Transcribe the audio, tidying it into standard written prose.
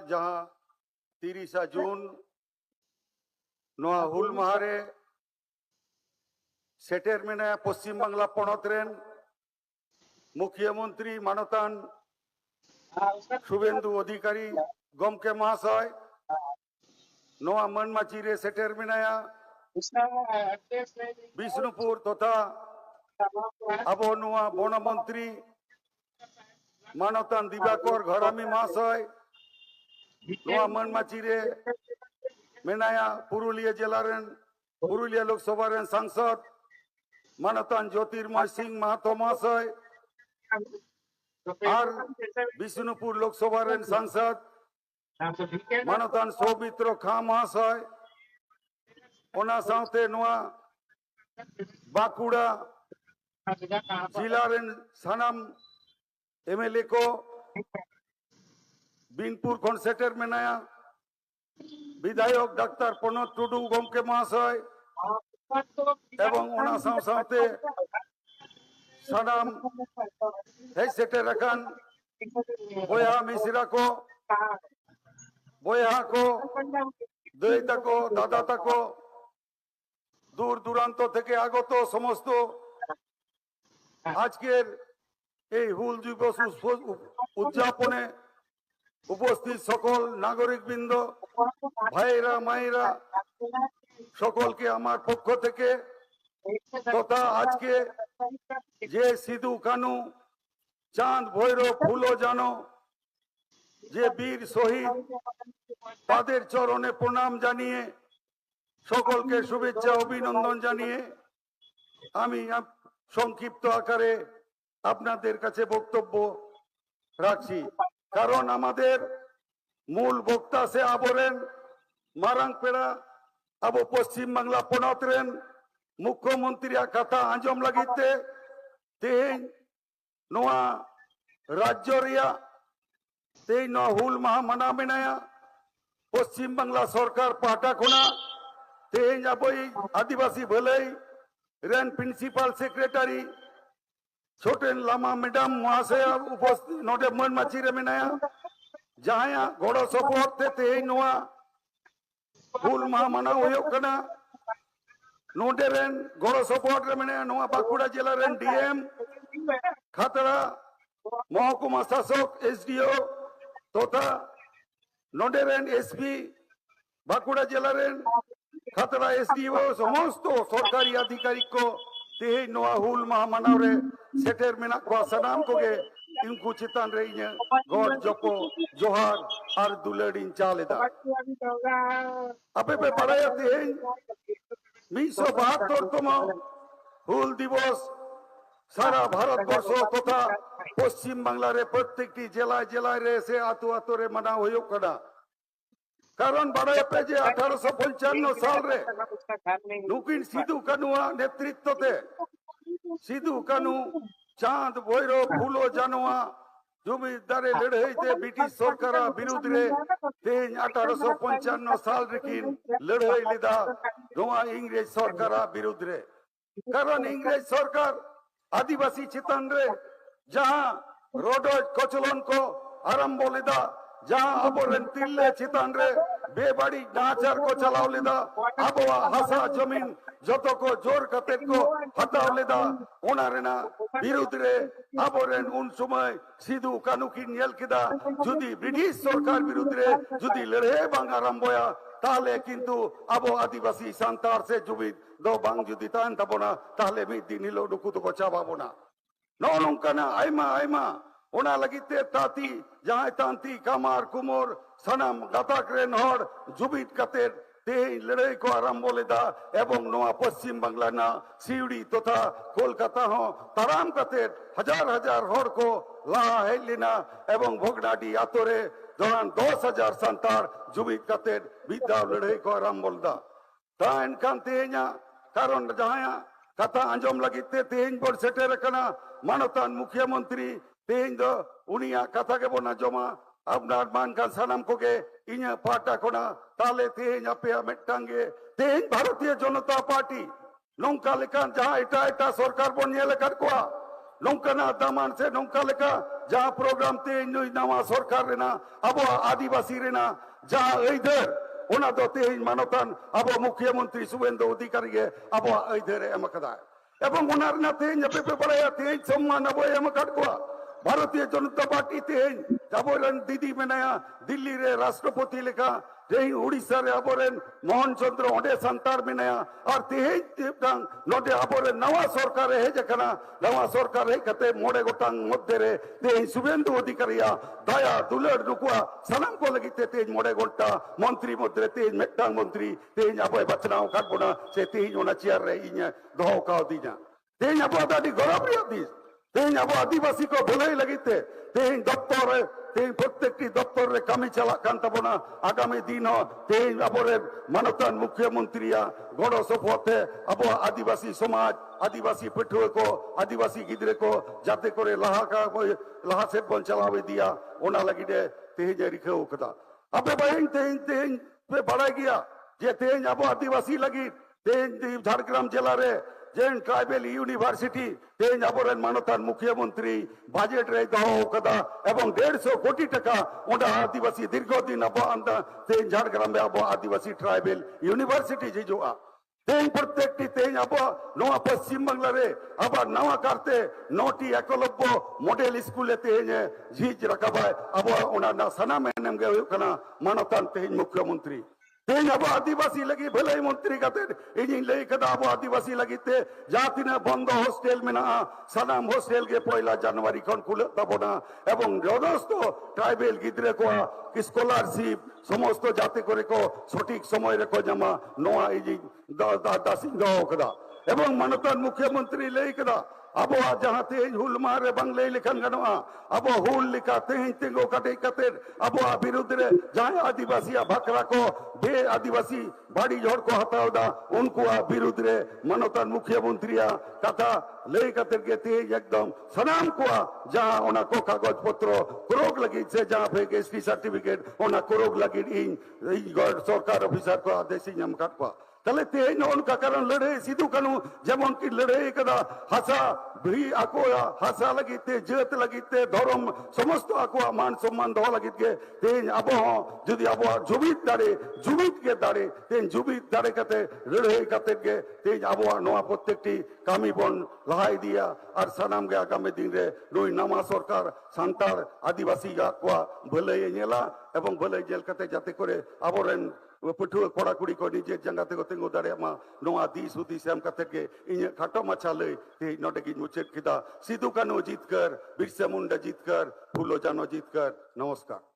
जहां 30 जून नोआ हुल माहारे सेटेर मेना पश्चिम बांगला पनत रेन मुख्यमंत्री मानतान शुभेंदु अधिकारी गमके महाशय नोआ मनमाची रे सेटेर मेनाया विष्णुपुर तथा अब नोआ बनमंत्री मानतान दिवाकर घरामी महाशय नोआ मनमाची रे मेनाया पुरुलिया जिला रेन पुरुलिया लोकसभा रेन सांसद मानतान ज्योतिर्मय सिंह महतो महाशय और विष्णुपुर लोकसभा रेन सांसद मानतान सौमित्र खां महाशय ओना साथे नोआ बाकुड़ा जिला रेन सानाम एमएलए को बिनपुर खन सेटर मेनाया विधायक डॉक्टर प्रनोद टुडू गमके महाशय एवं ओना साथे सानाम हे सेटर रखान बोया मिश्रा को बोया को दई तको दादा तको दूर दूरान्त থেকে আগত সমস্ত আজকের এই হুল দিবস উদযাপনে উপস্থিত সকল নাগরিকবৃন্দ ভাইরা মায়েরা সকলকে আমার পক্ষ থেকে তথা আজকে যে সিধু কানু চাঁদ ভৈরব ফুলো জানো যে বীর শহীদ তাদের চরণে প্রণাম জানিয়ে সকলকে শুভেচ্ছা অভিনন্দন জানিয়ে আমি সংক্ষিপ্ত আকারে আপনাদের কাছে বক্তব্য রাখছি কারণ আমাদের মূল বক্তা সে আবরেন মারাংপেড়া আবো পশ্চিম বাংলা পনতরেন মুখ্যমন্ত্রী কথা আঞ্জম লাগিতে তেহেñ নোয়া রাজ্য রিয়া তেই ন হুল মাহা মানা মেনায়া পশ্চিম বাংলা সরকার পাহটা খোনা তেহেñ আবই আদিবাসী ভলাই रेन principal secretary Chhoten Lama madam महाशय उपस्थित नोडे मनमाची रे मेनाया जहां गड़ो सपोर्ट ते तेहेñ नोआ हुल माह मना हुयोग कना नोडे रेन गड़ो सपोर्ट रे मेनाया नोआ बाकुड़ा जिला रेन डीएम खातड़ा महकुमा शासक एसडीओ तथा नोडे रेन एसपी बाकुड़ा जिला रेन खातड़ा एसडीओ समस्त सरकारी आधिकारिक को तेहेñ नोआ हुल माह मनाव रे सेटेर मेना को सनाम कोगे इनको चितान रे इने गॉड जपो जोहार और दुलड़िन चालेदा अपे पे पढ़ाया तेहेñ 172तम हुल दिवस सारा भारतवर्ष तथा पश्चिम बांगला रे प्रत्येकटी जिला जिला रे से आतु आतु रे मना हुयोग कना कारण बड़े पे जे 1855 साल रे नुकिन सिधु कानुआ नेतृत्व ते सिधु कानु चांद भैरव फूलो जानवा जुमीदारे लड़ाई ते ब्रिटिश सरकार विरुद्ध रे तेहेñ 1855 साल रेकिन लड़ाई लिदा नोआ इंग्रेज सरकार विरुद्ध रे कारण इंग्रेज सरकार आदिवासी चितान रे जहां रोडोज कचलन को आरंभ लिदा जहां अबोरेन तिल्ले चितान रे बेबाड़ी नाचार को चलाव लेदा आबोआ हसा जमीन जतो को जोर कते को हटाव लेदा ओना रेना विरुद्ध रे आबोरेन उन समय सिधु कानू की नेल किदा जुदी ब्रिटिश सरकार विरुद्ध रे जुदी लड़े बांग आरंभया ताहले किंतु आबो आदिवासी सांतार से जुबित दो बांग जुदी तान तबोना ताहले मिद दिन हिलो दुकु तो चाबाबोना नो नोंकाना आयमा आयमा ओना लगिते ताती जहां तांती कामार कुमोर सनाम गाताक रेन हर जुबित कते तेहेñ लड़ाई को आरंभ लेदा एवं नोआ पश्चिम बांगला ना सिवड़ी तथा कोलकाता हो ताराम कते हजार हजार हर को लाहा हेलिना एवं भोगनाडी आतोरे दौरान 10,000 संतार जुबित कते विद्या लड़ाई को आरंभ लेदा ता एनकान तेहेña कारण जहां कथा आंजम लगिते तेहेñ बोर सेटेर कना मानतान मुख्यमंत्री तेहेñ दो उनिया कथा के बोना जमा আপনার মানকান সানাম কোগে ইñা পাটা কোনা তালে তেহেñ আপেয়া মেটাঙ্গে তেহেñ ভারতীয় জনতা পার্টি নংকা লেকান যাহা এটা এটা সরকার বন নিয়ে লেকার কোয়া नौकाना दामान से नौका लेका जहाँ प्रोग्राम ते नवा सरकार रेना अब आदिवासी रेना जहाँ इधर ओना दो ते मानतान अब मुख्यमंत्री शुभेंदु अधिकारी के अब इधर एम कदा एवं ओनार ना ते जब पे बड़ा ते सम्मान अब एम काटकुआ भारतीय जनता पार्टी ते अबोरेन दीदी मेनाया दिल्ली रे राष्ट्रपति लेखा तेही उड़ीसा रे अबोरेन मोहन चंद्र ओडे संतार मेनाया और तेही तेबदांग नोडे अबोरेन नवा सरकार हे जकना नवा सरकार हे कते मोडे गोटांग मध्य रे तेही शुभेंदु अधिकारिया दया दुलर रुकुआ सलाम को लगिते तेज मोडे गोटा मंत्री मध्य तेज मेटांग मंत्री तेज अबोय बचनाव काटबोना से तेही ओना चेयर रे इnya दोह का दिना तेज अबो दादी गौरव रे दिस तेज अब आदिवासी को भुलाई लगिते तेज दफ्तर तेज प्रत्येक दफ्तर रे कमी चला कान तबना आगामी दिन तेज अबोरे मानतान मुख्यमंत्रिया गड़ो सपोते अब आदिवासी समाज आदिवासी पठुआ को आदिवासी गिदरे को जाते करे लहा से बन चलावे दिया ओना लगिदे तेज रिखे कदा अबे बहन तेज पे बढ़ा गया जे तेज अब आदिवासी लगी तेज झारग्राम जिला रे जेन ट्राइबल यूनिवर्सिटी तेज अबोरेन मानतान मुख्यमंत्री बजेट रे दहो कदा एवं 150 कोटी टका ओंडा आदिवासी दीर्घदिन अब अंदा तेज झारग्राम में अब आदिवासी ट्राइबल यूनिवर्सिटी जिजुआ तेज प्रत्येक तेज अब नवा पश्चिम बांग्ला रे अब नवा करते नोटी एकलव्य मॉडल स्कूल तेज झीज रकाबा अब ओना ना सना मेनम गे कना मानतान तेज मुख्यमंत्री तेज अब आदिवासी लगी भले मंत्री कते इन लई कदा अब आदिवासी लगी ते जातिना बंद हॉस्टेल में ना सनाम हॉस्टेल के 1 जनवरी खन खुले तबना एवं समस्त ट्राइबल गिद्रे को स्कॉलरशिप समस्त जाति करे को सठिक समय रे को जमा नोआ इजी दासिंग दो कदा एवं मानतान मुख्यमंत्री लई कदा अब जहाँ तेज हुल मारे बंगले लिखन गनवा अब हुल लिखा तेज तिंगो कटे कते अब विरुद्ध रे जहाँ आदिवासी भकरा को बे आदिवासी बाड़ी जोड़ को हटावदा उनको विरुद्ध रे मनोतन मुख्यमंत्री कथा ले कते के तेज एकदम सनाम को जहाँ ओना को कागज पत्र क्रोग लगी से जहाँ पे एसटी सर्टिफिकेट ओना क्रोग लगी इन सरकार ऑफिसर को आदेश नम काटवा तले तेज उनका कारण लड़े सिद्धू कानू जेमन की लड़े कदा हसा भी आकोया हसा लगिते जत लगिते धर्म समस्त आकोया मान सम्मान दो लगिते तेज अब जुदी अब जुबित के दाड़े तेज जुबित दाड़े कते लड़े कते के तेज अब नवा प्रत्येकटी कामी बन लहाई दिया और सनाम के आगामी दिन रे नई नवा सरकार सांतार आदिवासी आकोया भले नेला एवं भले जेल कते जाते करे अबोरेन पठुआ कोड़ा कुड़ी को निजे जंगाते को तिंगो दाड़े मा नोआ दिस हुदिस एम कते के इन खाटो माछा ले ते नोडे की मुचेत किदा सिद्धू कानू जीतकर बिरसा मुंडा जीतकर फूलो जानो जीतकर नमस्कार।